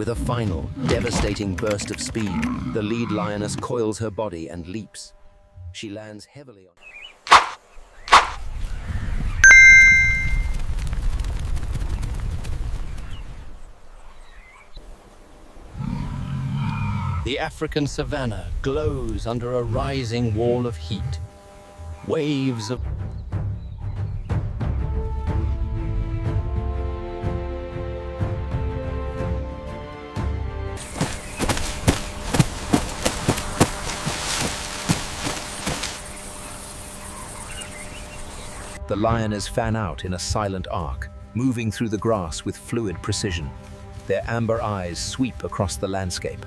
With a final, devastating burst of speed, the lead lioness coils her body and leaps. She lands heavily on... The African savanna glows under a rising wall of heat. Waves of... The lioness fan out in a silent arc, moving through the grass with fluid precision. Their amber eyes sweep across the landscape.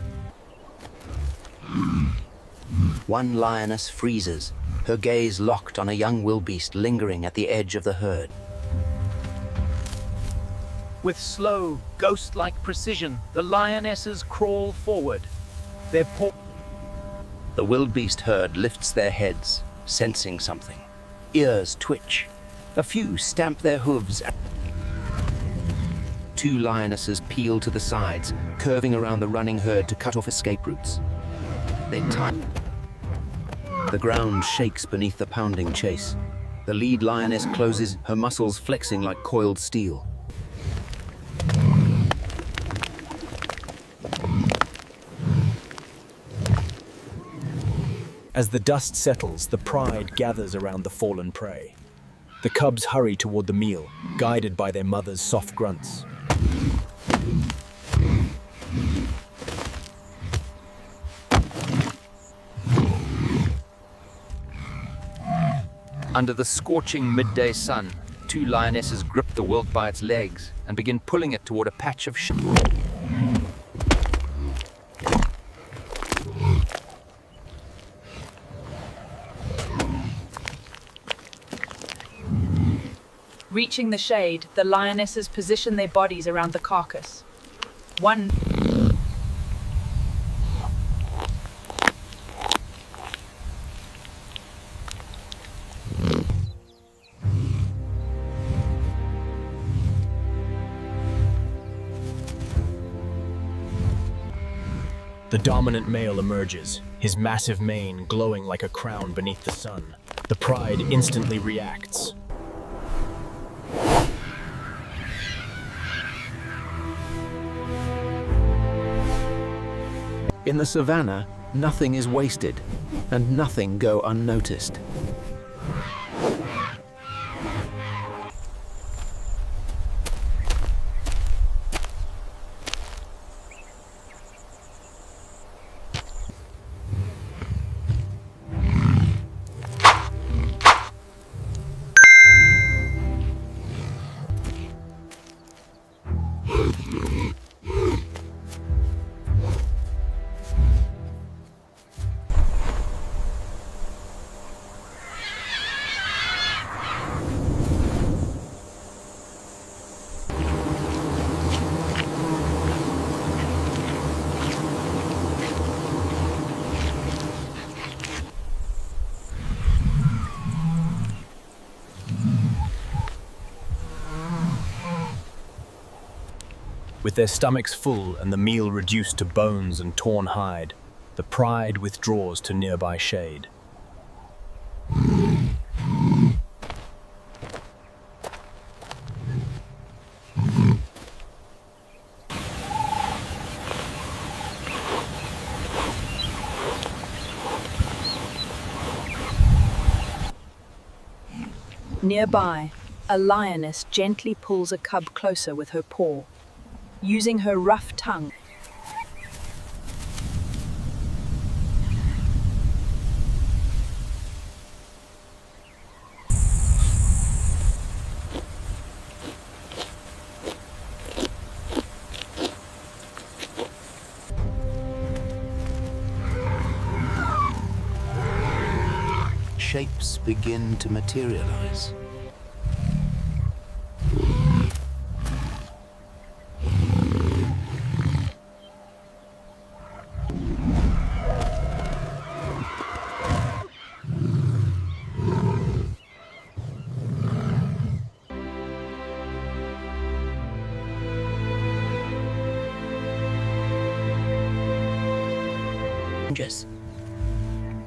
One lioness freezes, her gaze locked on a young wildebeest lingering at the edge of the herd. With slow, ghost-like precision, the lionesses crawl forward. Their paw... The wildebeest herd lifts their heads, sensing something. Ears twitch. A few stamp their hooves. Two lionesses peel to the sides, curving around the running herd to cut off escape routes. They time. The ground shakes beneath the pounding chase. The lead lioness closes, her muscles flexing like coiled steel. As the dust settles, the pride gathers around the fallen prey. The cubs hurry toward the meal, guided by their mother's soft grunts. Under the scorching midday sun, two lionesses grip the whelp by its legs and begin pulling it toward a patch of Reaching the shade, the lionesses position their bodies around the carcass. One... The dominant male emerges, his massive mane glowing like a crown beneath the sun. The pride instantly reacts. In the savannah, nothing is wasted, and nothing go unnoticed. With their stomachs full and the meal reduced to bones and torn hide, the pride withdraws to nearby shade. Nearby, a lioness gently pulls a cub closer with her paw, using her rough tongue. Shapes begin to materialize.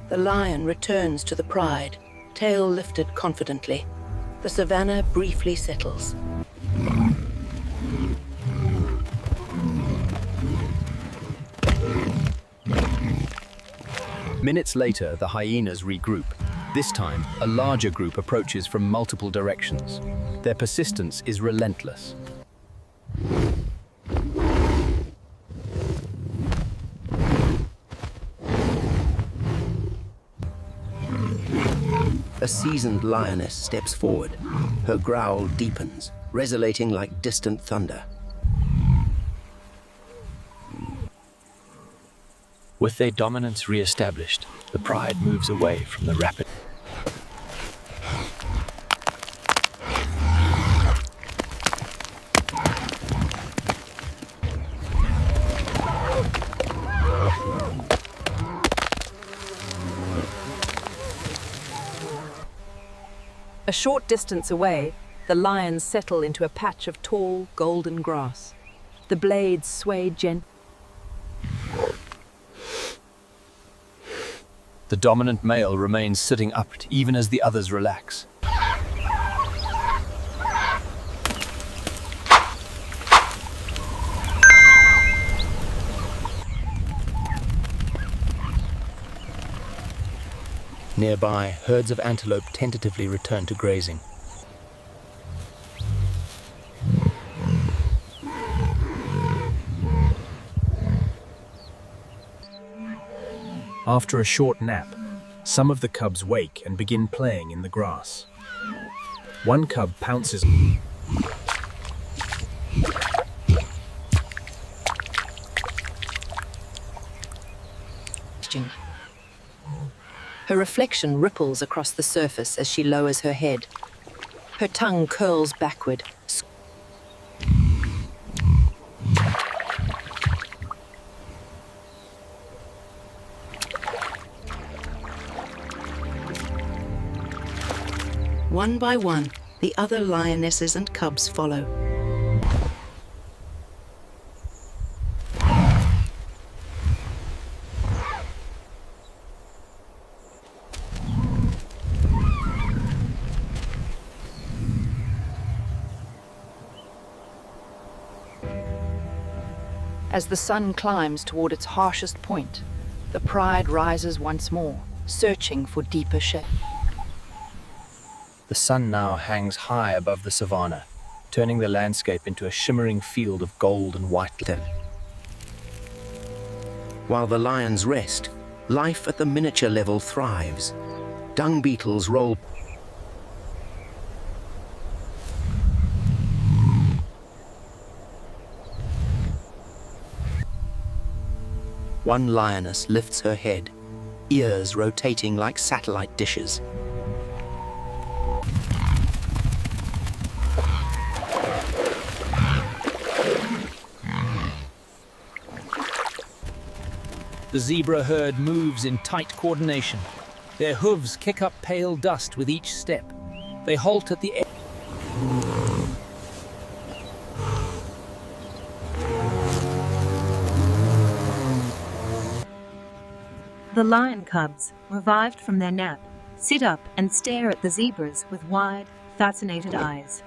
The lion returns to the pride, tail lifted confidently. The savannah briefly settles. Minutes later, the hyenas regroup. This time, a larger group approaches from multiple directions. Their persistence is relentless. A seasoned lioness steps forward. Her growl deepens, resonating like distant thunder. With their dominance re-established, the pride moves away from the rapid. A short distance away, the lions settle into a patch of tall, golden grass. The blades sway gently. The dominant male remains sitting upright even as the others relax. Nearby, herds of antelope tentatively return to grazing. After a short nap, some of the cubs wake and begin playing in the grass. One cub pounces. Her reflection ripples across the surface as she lowers her head. Her tongue curls backward. One by one, the other lionesses and cubs follow. As the sun climbs toward its harshest point, the pride rises once more, searching for deeper shade. The sun now hangs high above the savanna, turning the landscape into a shimmering field of gold and white. While the lions rest, life at the miniature level thrives. Dung beetles roll. One lioness lifts her head, ears rotating like satellite dishes. The zebra herd moves in tight coordination. Their hooves kick up pale dust with each step. They halt at the edge. The lion cubs, revived from their nap, sit up and stare at the zebras with wide, fascinated eyes.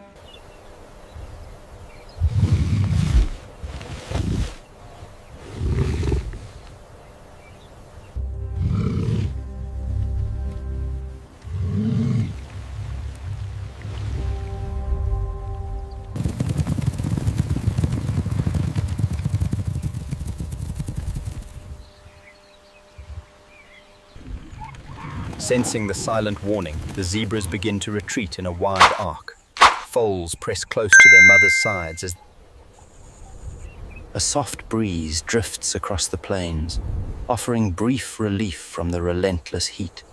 Sensing the silent warning, the zebras begin to retreat in a wide arc. Foals press close to their mother's sides as A soft breeze drifts across the plains, offering brief relief from the relentless heat.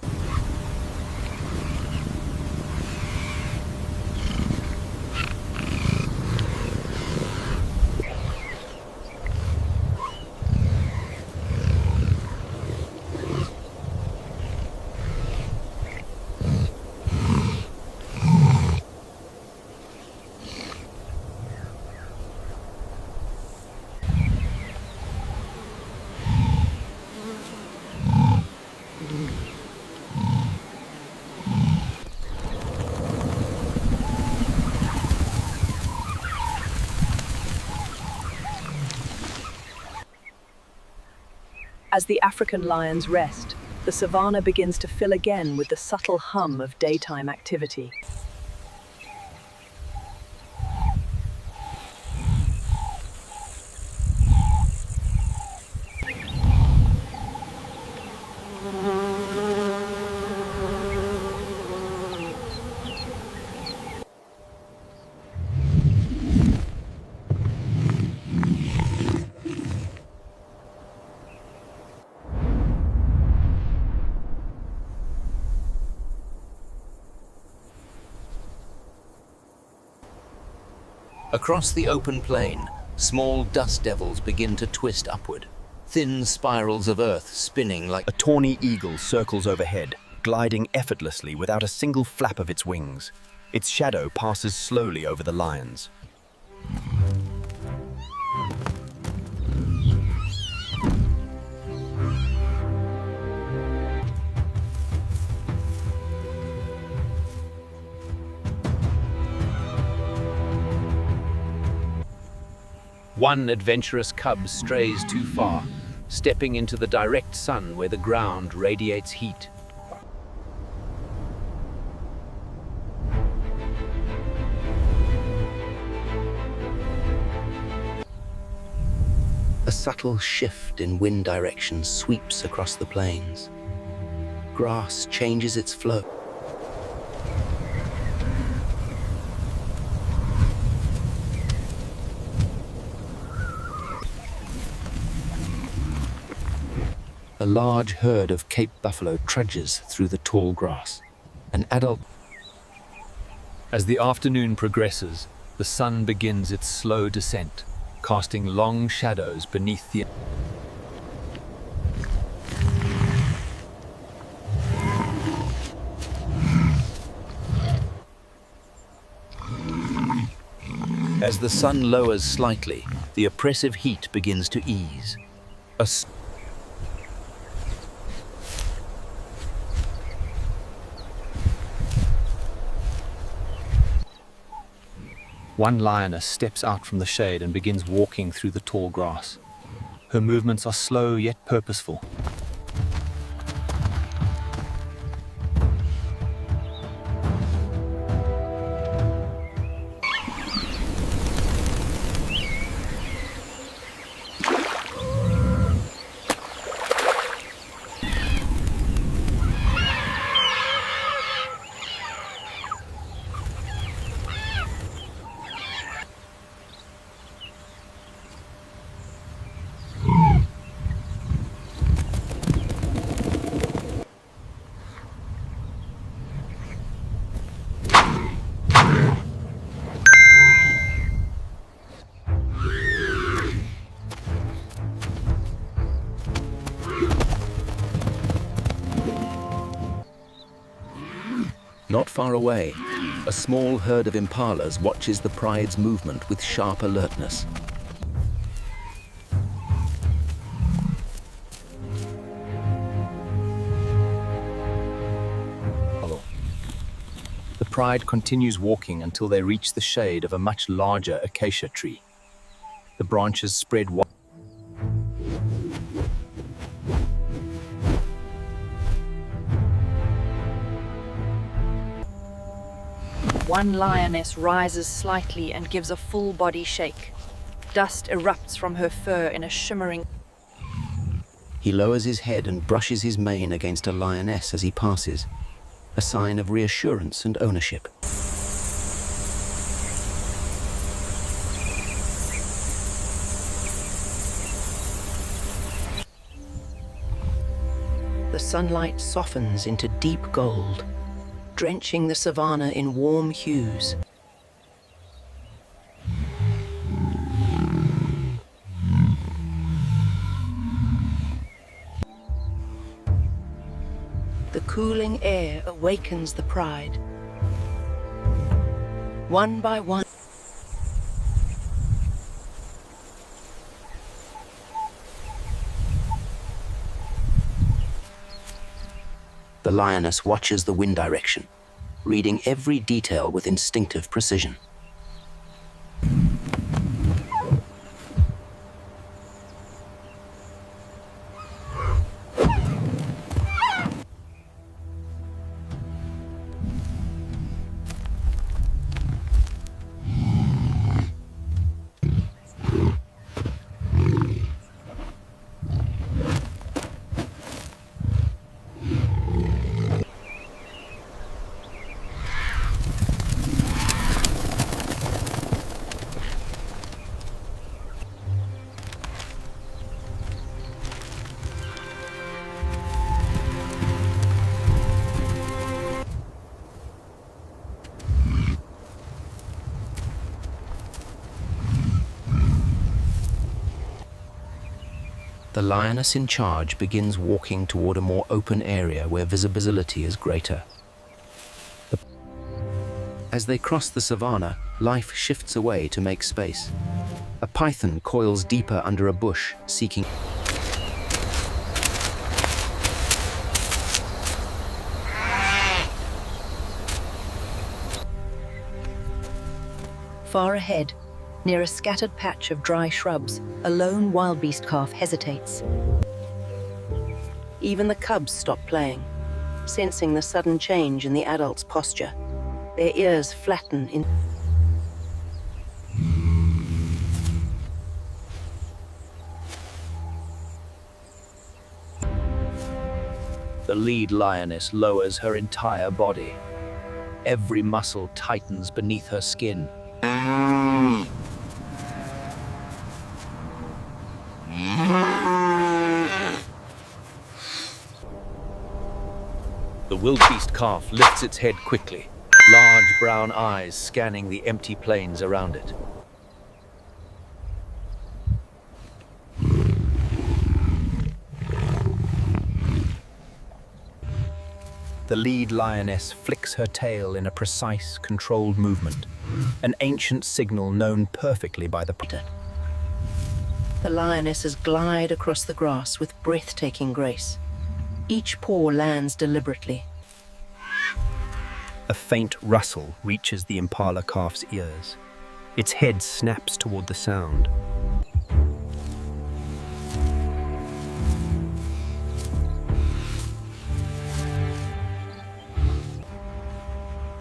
As the African lions rest, the savanna begins to fill again with the subtle hum of daytime activity. Across the open plain, small dust devils begin to twist upward, thin spirals of earth spinning like A tawny eagle circles overhead, gliding effortlessly without a single flap of its wings. Its shadow passes slowly over the lions. One adventurous cub strays too far, stepping into the direct sun where the ground radiates heat. a subtle shift in wind direction sweeps across the plains. Grass changes its flow. A large herd of Cape buffalo trudges through the tall grass. An adult. As the afternoon progresses, the sun begins its slow descent, casting long shadows beneath the... As the sun lowers slightly, the oppressive heat begins to ease. One lioness steps out from the shade and begins walking through the tall grass. Her movements are slow yet purposeful. Not far away, a small herd of impalas watches the pride's movement with sharp alertness. The pride continues walking until they reach the shade of a much larger acacia tree. The branches spread wide. One lioness rises slightly and gives a full body shake. Dust erupts from her fur in a shimmering... He lowers his head and brushes his mane against a lioness as he passes, a sign of reassurance and ownership. The sunlight softens into deep gold, drenching the savanna in warm hues. The cooling air awakens the pride. One by one, the lioness watches the wind direction, reading every detail with instinctive precision. The lioness in charge begins walking toward a more open area where visibility is greater. As they cross the savanna, life shifts away to make space. A python coils deeper under a bush, seeking. Far ahead, near a scattered patch of dry shrubs, a lone wildebeest calf hesitates. Even the cubs stop playing, sensing the sudden change in the adult's posture. Their ears flatten in. The lead lioness lowers her entire body. Every muscle tightens beneath her skin. The wildebeest calf lifts its head quickly, large brown eyes scanning the empty plains around it. The lead lioness flicks her tail in a precise, controlled movement, an ancient signal known perfectly by the predator. The lionesses glide across the grass with breathtaking grace. Each paw lands deliberately. A faint rustle reaches the impala calf's ears. Its head snaps toward the sound.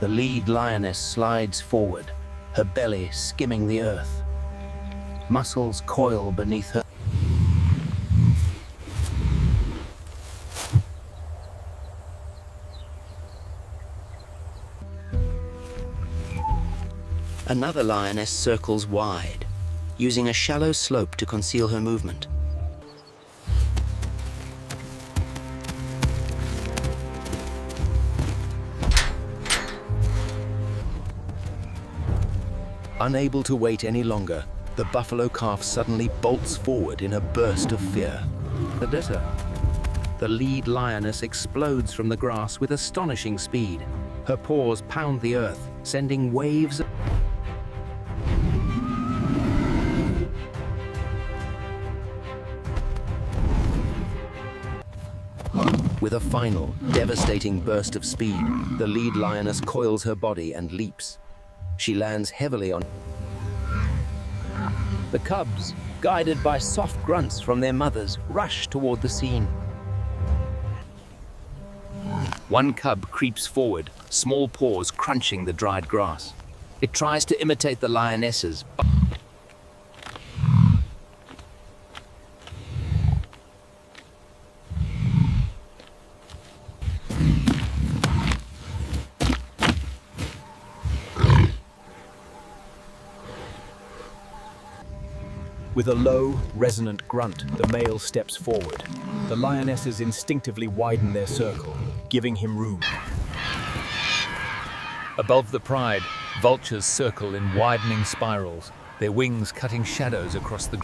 The lead lioness slides forward, her belly skimming the earth. Muscles coil beneath her. Another lioness circles wide, using a shallow slope to conceal her movement. Unable to wait any longer, the buffalo calf suddenly bolts forward in a burst of fear. The lead lioness explodes from the grass with astonishing speed. Her paws pound the earth, sending waves of... With a final, devastating burst of speed, the lead lioness coils her body and leaps. She lands heavily on... The cubs, guided by soft grunts from their mothers, rush toward the scene. One cub creeps forward, small paws crunching the dried grass. It tries to imitate the lioness's, but... With a low, resonant grunt, the male steps forward. The lionesses instinctively widen their circle, giving him room. Above the pride, vultures circle in widening spirals, their wings cutting shadows across the...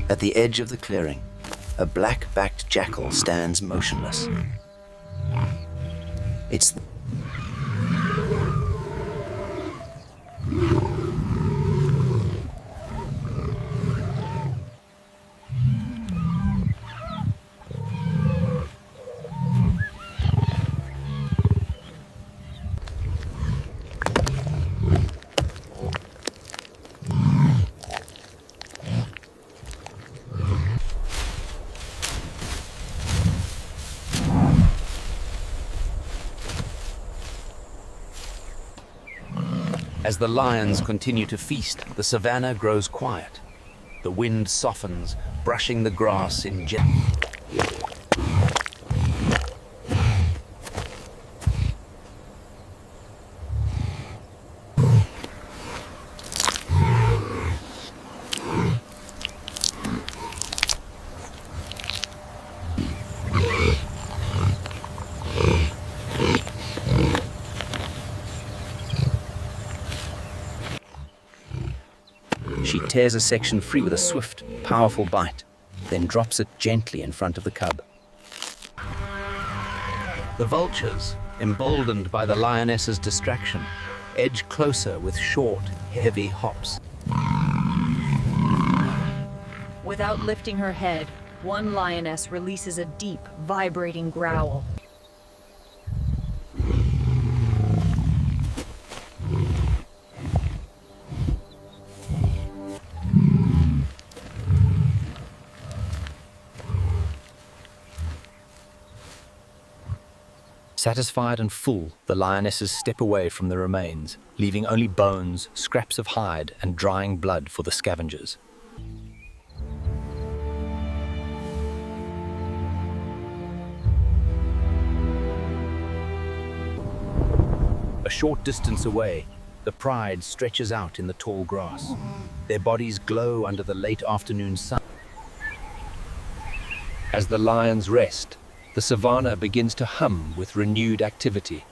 At the edge of the clearing, a black-backed jackal stands motionless. It's... As the lions continue to feast, the savanna grows quiet. The wind softens, brushing the grass in gentle... She tears a section free with a swift, powerful bite, then drops it gently in front of the cub. The vultures, emboldened by the lioness's distraction, edge closer with short, heavy hops. Without lifting her head, one lioness releases a deep, vibrating growl. Satisfied and full, the lionesses step away from the remains, leaving only bones, scraps of hide, and drying blood for the scavengers. A short distance away, the pride stretches out in the tall grass. Their bodies glow under the late afternoon sun. As the lions rest, the savanna begins to hum with renewed activity.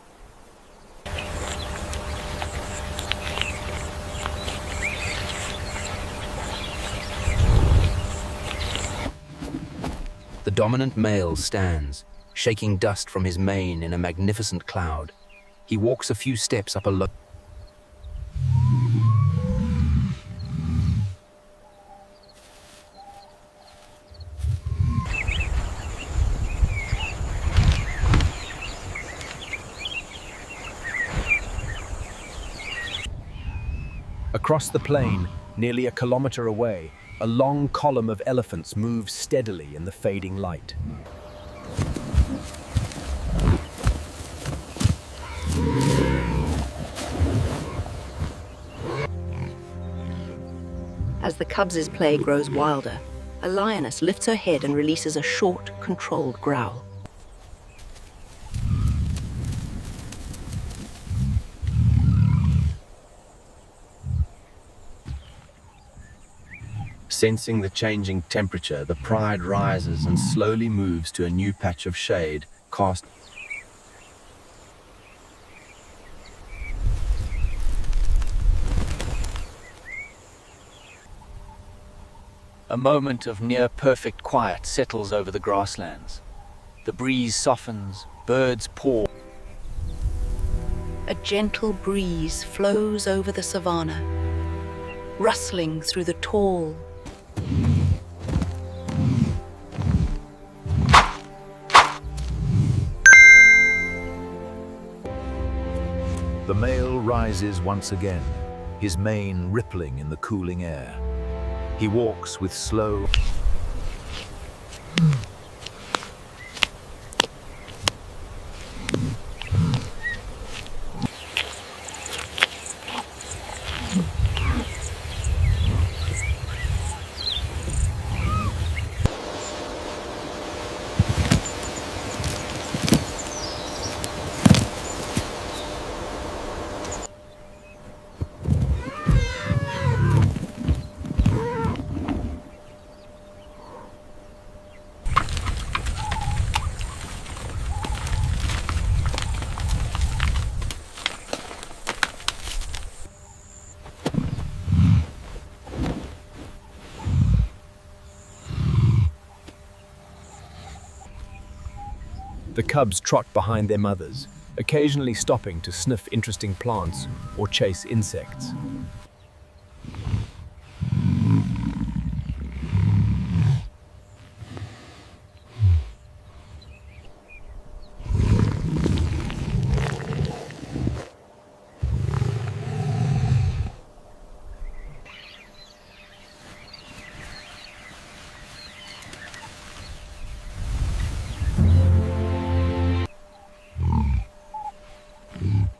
The dominant male stands, shaking dust from his mane in a magnificent cloud. He walks a few steps up a low. Across the plain, nearly a kilometer away, a long column of elephants moves steadily in the fading light. As the cubs' play grows wilder, a lioness lifts her head and releases a short, controlled growl. Sensing the changing temperature, the pride rises and slowly moves to a new patch of shade, cast. A moment of near-perfect quiet settles over the grasslands. The breeze softens, birds pour. A gentle breeze flows over the savanna, rustling through the tall, The male rises once again, his mane rippling in the cooling air. He walks with slow. The cubs trot behind their mothers, occasionally stopping to sniff interesting plants or chase insects.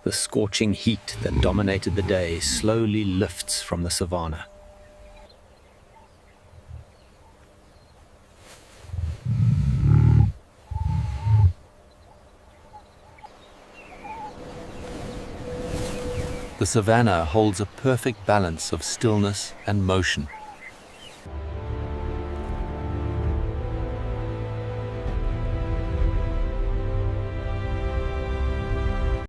The scorching heat that dominated the day slowly lifts from the savanna. The savanna holds a perfect balance of stillness and motion.